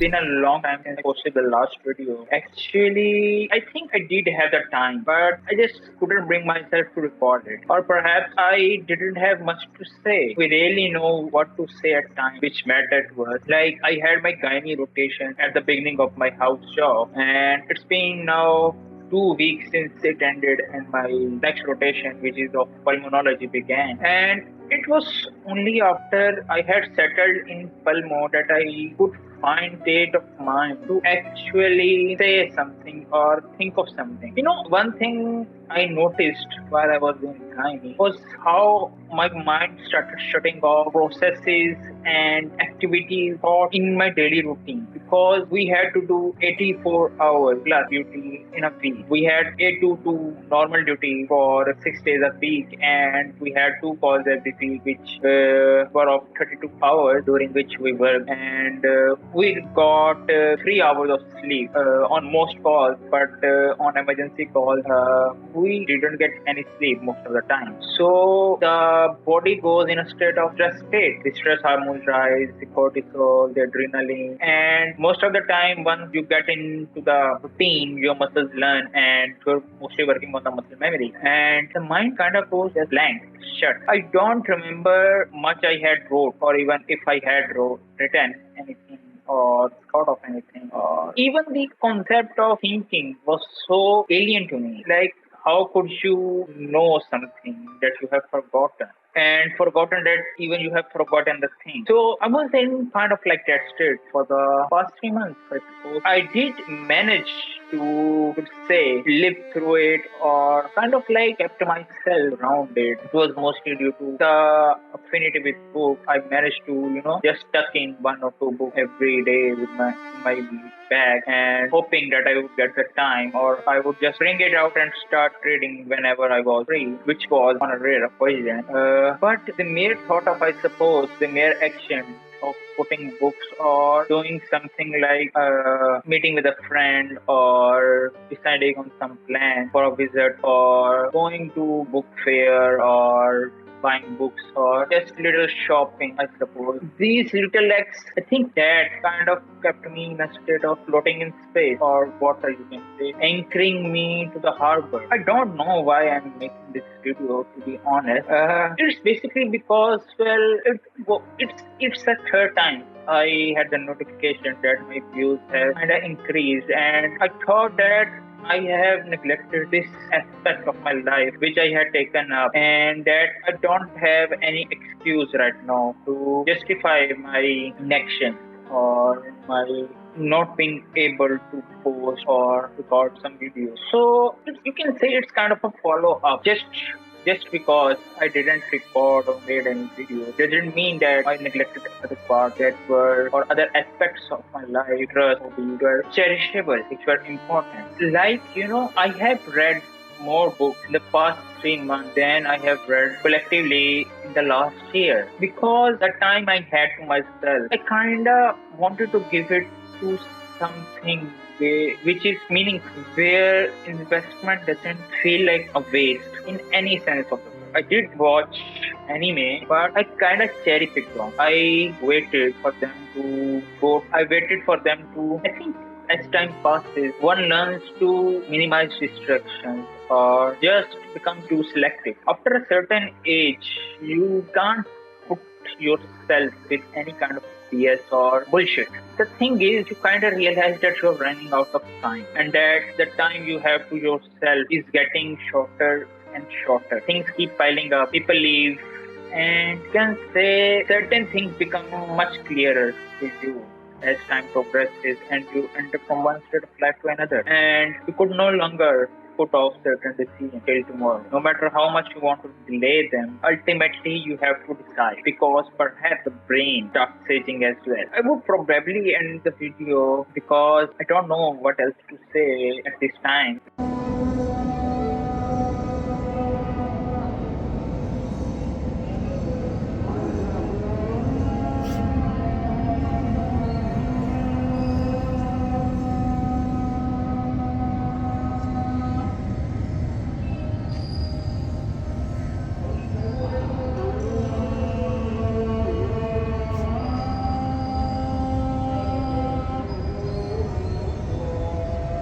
been a long time since I posted the last video. Actually, I think I did have the time, but I just couldn't bring myself to record it. Or perhaps I didn't have much to say. We really know what to say at times, which mattered to us. Like, I had my gynae rotation at the beginning of my house job, and it's been now 2 weeks since it ended and my next rotation, which is of pulmonology, began. And it was only after I had settled in Pulmo that I could find state of mind to actually say something or think of something. One thing I noticed while I was in gynae was how my mind started shutting off processes and activities or in my daily routine, because we had to do 84 hours plus duty in a week. We had 8 to normal duty for 6 days a week, and we had 2 calls every week, which were of 32 hours, during which we worked. And we got 3 hours of sleep on most calls, but on emergency calls, we didn't get any sleep most of the time. So the body goes in a state of stress state. The stress hormones rise, the cortisol, the adrenaline, and most of the time, once you get into the routine, your muscles learn, and you're mostly working on the muscle memory, and the mind kind of goes as blank, shut. I don't remember much I had wrote, or even if I had written anything or thought of anything. Even the concept of thinking was so alien to me. Like, how could you know something that you have forgotten? And forgotten that even you have forgotten the thing. So I was in kind of like that state for the past 3 months, I suppose. I did manage to say live through it, or kind of like kept myself around it. It was mostly due to the affinity with book. I managed to, just stuck in 1 or 2 books every day with my bag, and hoping that I would get the time, or I would just bring it out and start reading whenever I was free, which was on a rare occasion. But the mere thought of, I suppose, the mere action of putting books or doing something like meeting with a friend or deciding on some plan for a visit or going to book fair or buying books or just little shopping, I suppose. These little acts, I think that kind of kept me in a state of floating in space, or water, you can say, anchoring me to the harbor. I don't know why I'm making this video, to be honest. It's basically because, well, it's the third time I had the notification that my views have kind of increased, and I thought that I have neglected this aspect of my life which I had taken up, and that I don't have any excuse right now to justify my inaction or my not being able to post or record some videos. So you can say it's kind of a follow-up. Just because I didn't record or made any videos doesn't mean that I neglected other parts that were, or other aspects of my life, interests, hobbies were cherishable, which were important. Like, I have read more books in the past 3 months than I have read collectively in the last year. Because the time I had to myself, I kinda wanted to give it to something which is meaningful, where investment doesn't feel like a waste in any sense of the word. I did watch anime, but I kind of cherry picked them. I waited for them to go. I waited for them to, I think, as time passes, one learns to minimize distractions or just become too selective. After a certain age, you can't put yourself with any kind of BS or bullshit. The thing is, you kind of realize that you're running out of time, and that the time you have to yourself is getting shorter and shorter. Things keep piling up, people leave, and you can say certain things become much clearer to you as time progresses, and you enter from one state of life to another, and you could no longer put off certain decisions till tomorrow. No matter how much you want to delay them, ultimately you have to decide, because perhaps the brain starts saging as well. I would probably end the video because I don't know what else to say at this time.